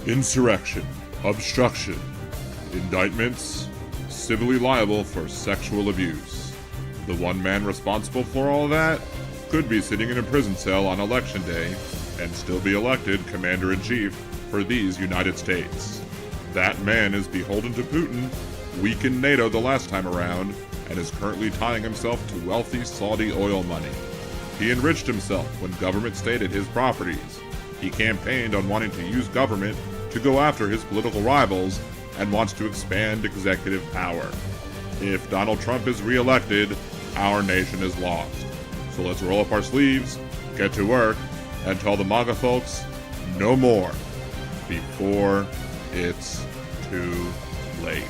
insurrection, obstruction, indictments, civilly liable for sexual abuse. The one man responsible for all of that could be sitting in a prison cell on election day and still be elected commander-in-chief for these United States. That man is beholden to Putin, weakened NATO the last time around, and is currently tying himself to wealthy Saudi oil money. He enriched himself when government stayed at his properties. He campaigned on wanting to use government to go after his political rivals and wants to expand executive power. If Donald Trump is reelected, our nation is lost. So let's roll up our sleeves, get to work, and tell the MAGA folks no more before it's too late.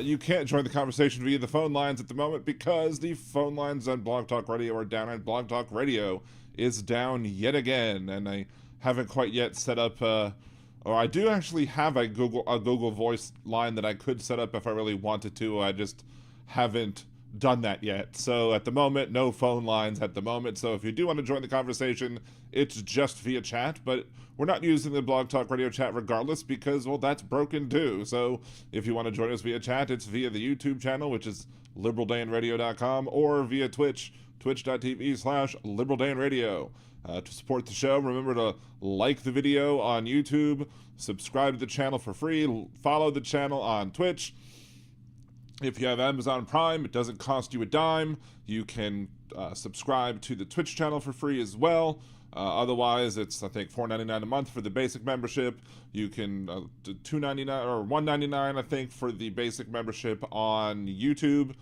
You can't join the conversation via the phone lines at the moment because the phone lines on Blog Talk Radio are down, and Blog Talk Radio is down yet again. And I haven't quite yet set up, or I do actually have a Google Voice line that I could set up if I really wanted to. I just haven't done that yet. So at the moment, no phone lines at the moment. So if you do want to join the conversation, it's just via chat, but we're not using the Blog Talk Radio chat regardless because, well, that's broken too. So if you want to join us via chat, it's via the YouTube channel, which is liberaldanradio.com, or via Twitch, twitch.tv/liberaldanradio. To support the show, remember to like the video on YouTube, subscribe to the channel for free, follow the channel on Twitch. If you have Amazon Prime, it doesn't cost you a dime. You can subscribe to the Twitch channel for free as well. Otherwise, it's, I think, $4.99 a month for the basic membership. You can do $2.99 or $1.99, I think, for the basic membership on YouTube.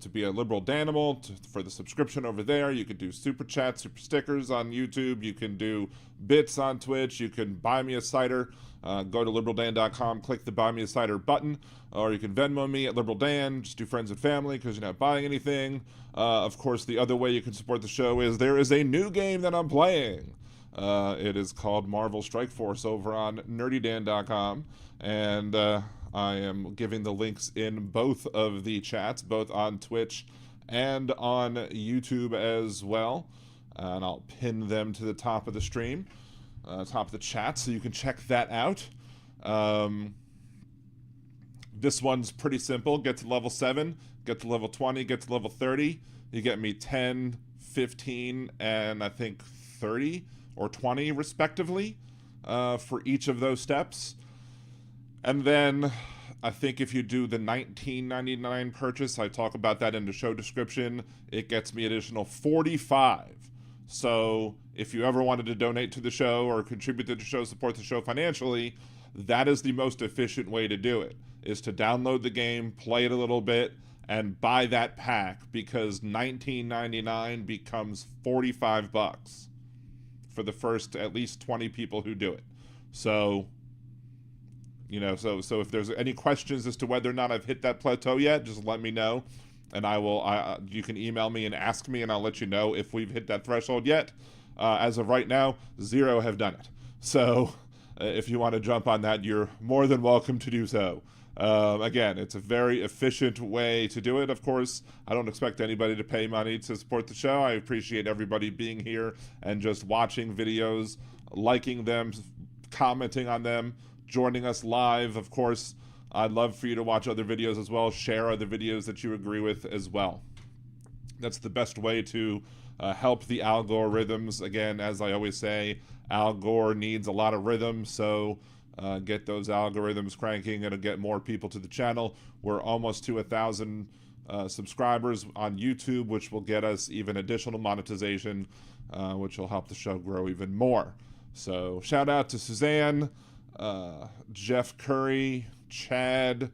To be a liberal Danimal, for the subscription over there. You can do super chats, super stickers on YouTube. You can do bits on Twitch. You can buy me a cider. Go to liberaldan.com, click the buy me a cider button, or you can Venmo me at liberaldan. Just do friends and family because you're not buying anything. Of course, the other way you can support the show is there is a new game that I'm playing. It is called Marvel Strike Force over on nerdydan.com, and I am giving the links in both of the chats, both on Twitch and on YouTube as well. And I'll pin them to the top of the stream, top of the chat, so you can check that out. This one's pretty simple. Get to level 7, get to level 20, get to level 30. You get me 10, 15, and I think 30 or 20 respectively for each of those steps. And then I think if you do the $19.99 purchase, I talk about that in the show description, it gets me additional 45. So if you ever wanted to donate to the show or contribute to the show, support the show financially, that is the most efficient way to do it, is to download the game, play it a little bit, and buy that pack, because $19.99 becomes $45 for the first at least 20 people who do it. So, you know, so if there's any questions as to whether or not I've hit that plateau yet, just let me know, and you can email me and ask me, and I'll let you know if we've hit that threshold yet. As of right now, 0 have done it. So if you want to jump on that, you're more than welcome to do so. Again, it's a very efficient way to do it. Of course, I don't expect anybody to pay money to support the show. I appreciate everybody being here and just watching videos, liking them, commenting on them, joining us live. Of course, I'd love for you to watch other videos as well, share other videos that you agree with as well. That's the best way to help the algorithms. Again, as I always say, Al Gore needs a lot of rhythm, so get those algorithms cranking and get more people to the channel. We're almost to 1,000 subscribers on YouTube, which will get us even additional monetization, which will help the show grow even more. So shout out to Suzanne, Jeff Curry, Chad,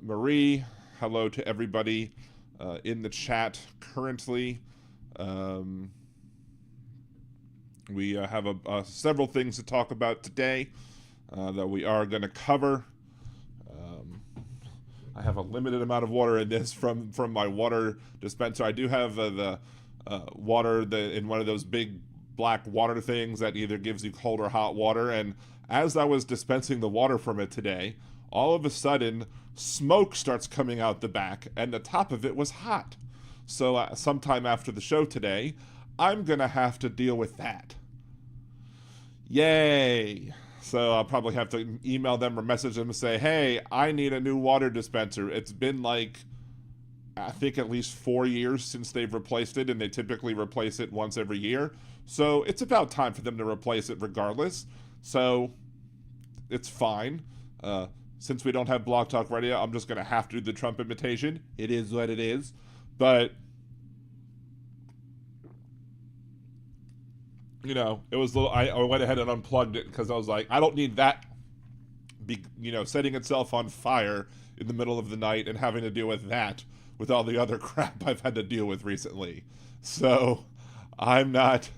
Marie. Hello to everybody in the chat currently. We have several things to talk about today that we are going to cover. I have a limited amount of water in this from my water dispenser. I do have the water in one of those big black water things that either gives you cold or hot water. And as I was dispensing the water from it today, all of a sudden smoke starts coming out the back, and the top of it was hot. So sometime after the show today, I'm gonna have to deal with that. Yay! So I'll probably have to email them or message them and say, hey, I need a new water dispenser. It's been like, I think at least 4 years since they've replaced it, and they typically replace it once every year. So it's about time for them to replace it regardless. So it's fine. Since we don't have Blog Talk Radio, I'm just going to have to do the Trump imitation. It is what it is. But, you know, it was a little, I went ahead and unplugged it because I was like, I don't need that, setting itself on fire in the middle of the night and having to deal with that with all the other crap I've had to deal with recently. So I'm not,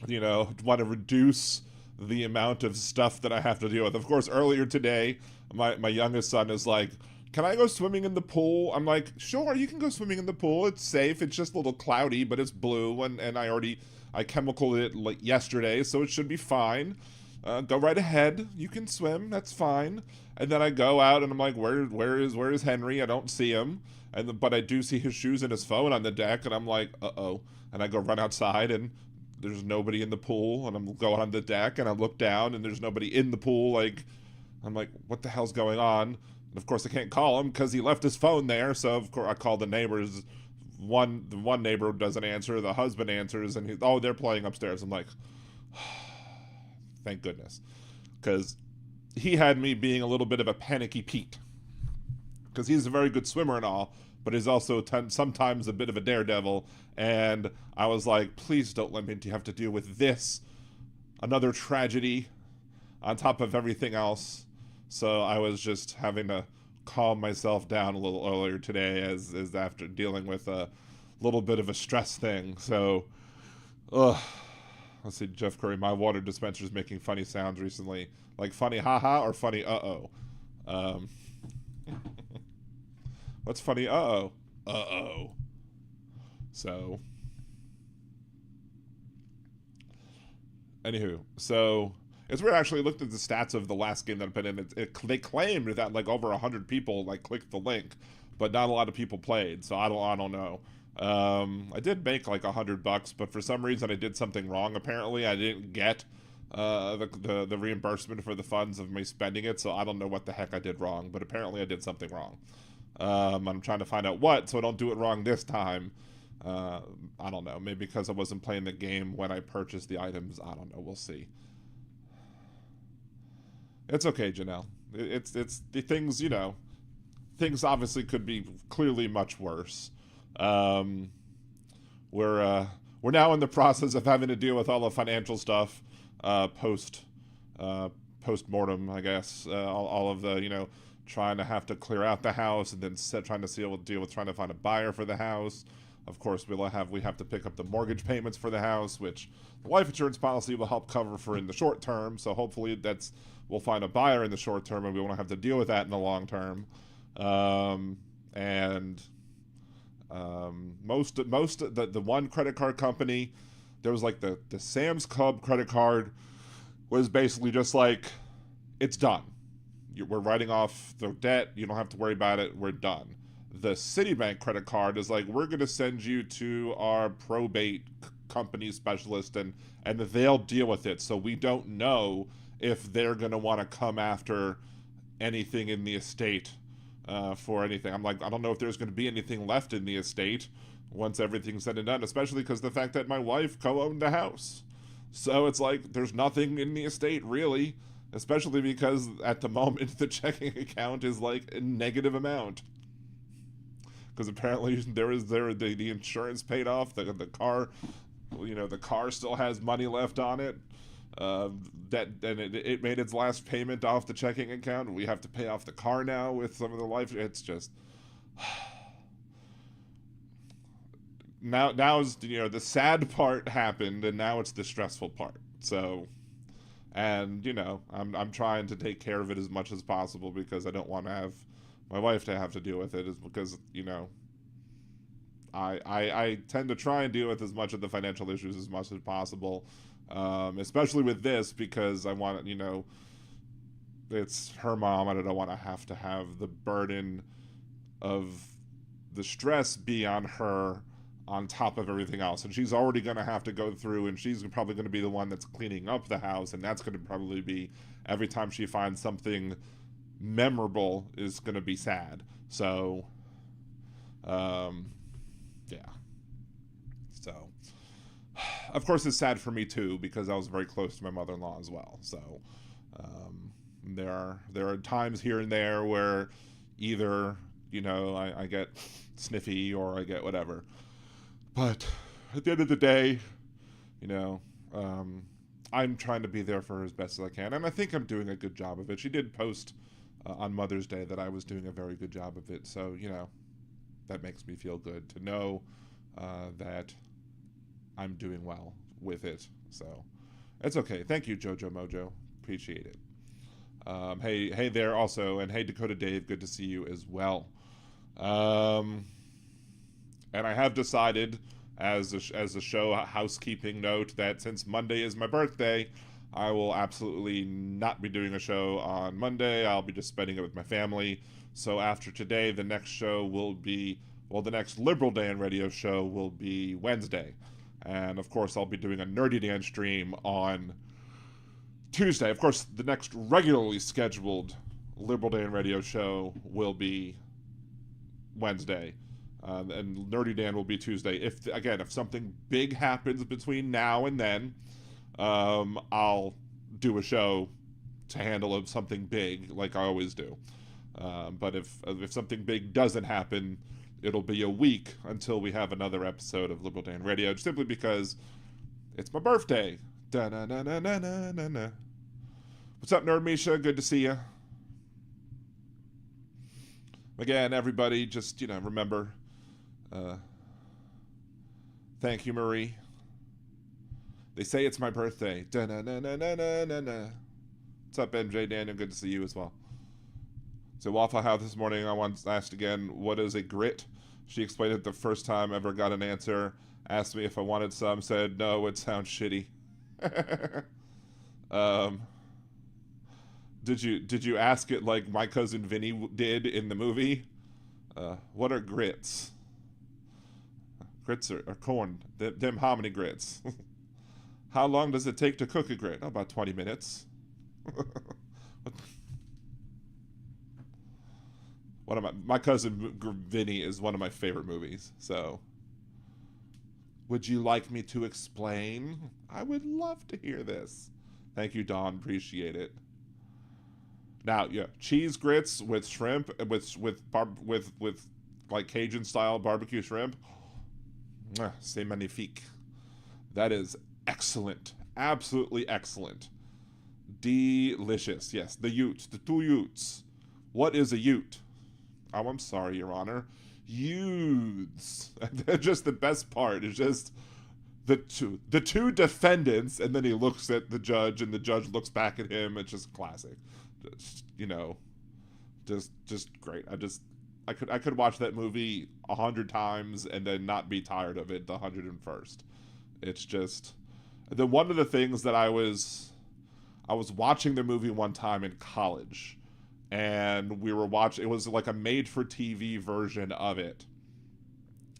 want to reduce the amount of stuff that I have to deal with. Of course, earlier today, my youngest son is like, can I go swimming in the pool? I'm like, sure, you can go swimming in the pool. It's safe. It's just a little cloudy, but it's blue, and I chemicaled it like yesterday, so it should be fine. Go right ahead. You can swim. That's fine. And then I go out, and I'm like, where is Henry? I don't see him. But I do see his shoes and his phone on the deck, and I'm like, uh-oh. And I go run outside, and there's nobody in the pool, and I'm going on the deck, and I look down, and there's nobody in the pool. Like, I'm like, what the hell's going on? And of course, I can't call him because he left his phone there. So of course, I call the neighbors. The one neighbor doesn't answer. The husband answers, and they're playing upstairs. I'm like, thank goodness, because he had me being a little bit of a panicky Pete, because he's a very good swimmer and all, but he's also sometimes a bit of a daredevil. And I was like, please don't let me have to deal with this, another tragedy on top of everything else. So I was just having to calm myself down a little earlier today as after dealing with a little bit of a stress thing. So, let's see, Jeff Curry, my water dispenser is making funny sounds recently. Like funny haha or funny uh-oh? What's funny uh-oh? Uh-oh. So, anywho, so it's weird. I actually looked at the stats of the last game that I've been in. They claimed that like over 100 people like clicked the link, but not a lot of people played. So I don't know. I did make like $100, but for some reason I did something wrong. Apparently I didn't get the reimbursement for the funds of me spending it. So I don't know what the heck I did wrong, but apparently I did something wrong. I'm trying to find out what, so I don't do it wrong this time. I don't know. Maybe because I wasn't playing the game when I purchased the items. I don't know. We'll see. It's okay, Janelle. It's the things, things obviously could be clearly much worse. We're now in the process of having to deal with all the financial stuff post-mortem, I guess. All of the, trying to have to clear out the house, and then trying to deal with trying to find a buyer for the house. Of course, we have to pick up the mortgage payments for the house, which the life insurance policy will help cover for in the short term. So hopefully we'll find a buyer in the short term, and we won't have to deal with that in the long term. Most of the one credit card company, there was like the Sam's Club credit card was basically just like, it's done. We're writing off the debt. You don't have to worry about it. We're done. The Citibank credit card is like, we're going to send you to our probate company specialist, and they'll deal with it. So we don't know if they're going to want to come after anything in the estate for anything. I'm like, I don't know if there's going to be anything left in the estate once everything's said and done, especially because the fact that my wife co-owned the house. So it's like, there's nothing in the estate really, especially because at the moment the checking account is like a negative amount. Because apparently the insurance paid off, the car, the car still has money left on it. That and it made its last payment off the checking account. We have to pay off the car now with some of the life. It's just now's the sad part happened, and now it's the stressful part. So, and I'm trying to take care of it as much as possible because I don't want to have my wife to have to deal with it. Is because I tend to try and deal with as much of the financial issues as much as possible, especially with this because I want it's her mom and I don't want to have the burden of the stress be on her on top of everything else. And she's already going to have to go through, and she's probably going to be the one that's cleaning up the house, and that's going to probably be every time she finds something memorable is going to be sad. So, yeah. So, of course, it's sad for me too because I was very close to my mother-in-law as well. So, there are times here and there where either I get sniffy or I get whatever. But at the end of the day, I'm trying to be there for her as best as I can, and I think I'm doing a good job of it. She did post on Mother's Day that I was doing a very good job of it, so that makes me feel good to know that I'm doing well with it. So it's okay. Thank you, Jojo Mojo. Appreciate it. Hey there also, and hey Dakota Dave, good to see you as well. And I have decided, as a show housekeeping note, that since Monday is my birthday, I will absolutely not be doing a show on Monday. I'll be just spending it with my family. So after today, the next show will be, the next Liberal Dan radio show will be Wednesday. And of course, I'll be doing a Nerdy Dan stream on Tuesday. Of course, the next regularly scheduled Liberal Dan radio show will be Wednesday. And Nerdy Dan will be Tuesday. If something big happens between now and then, I'll do a show to handle something big like I always do. But if something big doesn't happen, it'll be a week until we have another episode of Liberal Dan Radio, simply because it's my birthday. Da-na-na-na-na-na-na. What's up, Nerd Misha? Good to see you. Again, everybody, just, remember, thank you, Marie. They say it's my birthday. Da-na-na-na-na-na-na. What's up, MJ Daniel? Good to see you as well. So Waffle House this morning, I once asked again, what is a grit? She explained it the first time I ever got an answer. Asked me if I wanted some. Said, no, it sounds shitty. Did you ask it like my cousin Vinny did in the movie? What are grits? Grits are corn. Them hominy grits. How long does it take to cook a grit? Oh, about 20 minutes. My cousin Vinny is one of my favorite movies. So, would you like me to explain? I would love to hear this. Thank you, Dawn. Appreciate it. Now, yeah, cheese grits with shrimp, with like Cajun style barbecue shrimp. C'est magnifique. That is excellent. Absolutely excellent. Delicious. Yes, the Utes, the two Utes. What is a Ute? Oh, I'm sorry, Your Honor. Utes. Just the best part is just the two defendants, and then he looks at the judge, and the judge looks back at him. It's just classic. Just great. I could watch that movie 100 times and then not be tired of it the 101st. It's just one of the things that I was watching the movie one time in college, and we were watching. It was like a made-for-TV version of it.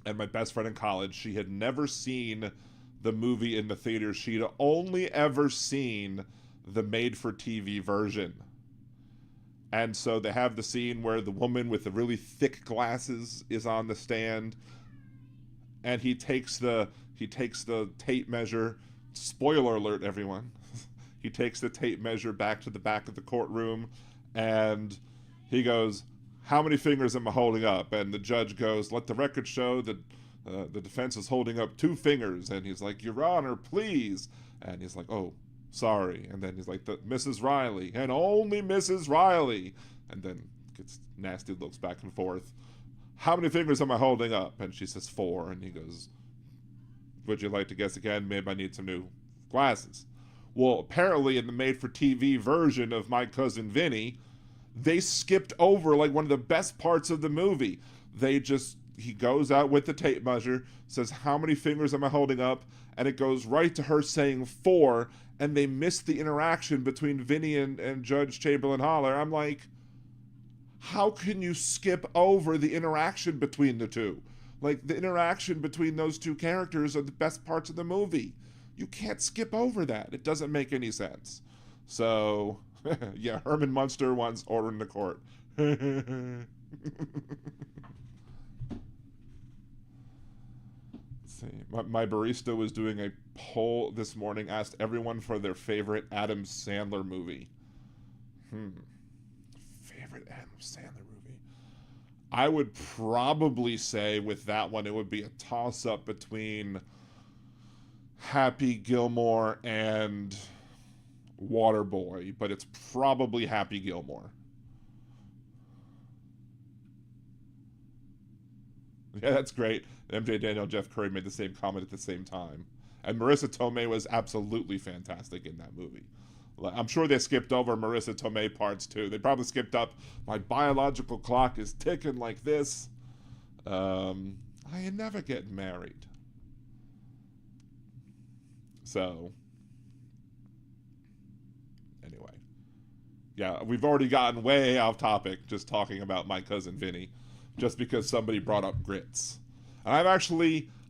And my best friend in college, she had never seen the movie in the theater. She'd only ever seen the made-for-TV version. And so they have the scene where the woman with the really thick glasses is on the stand, and he takes the tape measure. Spoiler alert, everyone. He takes the tape measure back to the back of the courtroom, and he goes, "How many fingers am I holding up?" And the judge goes, "Let the record show that the defense is holding up 2 fingers." And he's like, "Your Honor, please." And he's like, "Oh, Sorry. And then he's like, Mrs. Riley, and only Mrs. Riley. And then gets nasty looks back and forth. How many fingers am I holding up? And she says 4. And he goes, would you like to guess again? Maybe I need some new glasses. Well, apparently in the made-for-TV version of My Cousin Vinny, they skipped over like one of the best parts of the movie. He goes out with the tape measure, says, how many fingers am I holding up? And it goes right to her saying 4, and they missed the interaction between Vinny and Judge Chamberlain Holler. I'm like, how can you skip over the interaction between the two? Like, the interaction between those two characters are the best parts of the movie. You can't skip over that. It doesn't make any sense. So, yeah, Herman Munster wants order in the court. See, my barista was doing a poll this morning, asked everyone for their favorite Adam Sandler movie. Favorite Adam Sandler movie? I would probably say with that one, it would be a toss-up between Happy Gilmore and Waterboy, but it's probably Happy Gilmore. Yeah, that's great. MJ Daniel and Jeff Curry made the same comment at the same time. And Marissa Tomei was absolutely fantastic in that movie. I'm sure they skipped over Marissa Tomei parts too. They probably skipped up, my biological clock is ticking like this. I never get married. So, anyway. Yeah, we've already gotten way off topic just talking about My Cousin Vinny, just because somebody brought up grits. And I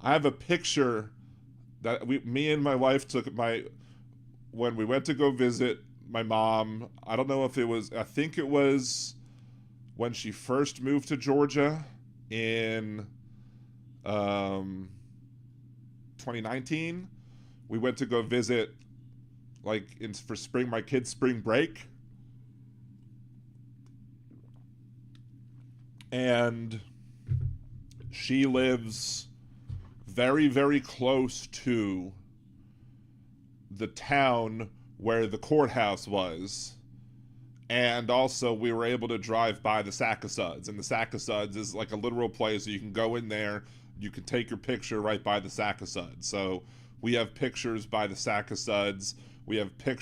have a picture that me and my wife took when we went to go visit my mom. I don't know if I think it was when she first moved to Georgia in 2019. We went to go visit for my kids' spring break. And she lives very, very close to the town where the courthouse was. And also we were able to drive by the Sack of Suds. And the Sack of Suds is like a literal place. So you can go in there, you can take your picture right by the Sack of Suds. So we have pictures by the Sack of Suds. We have pictures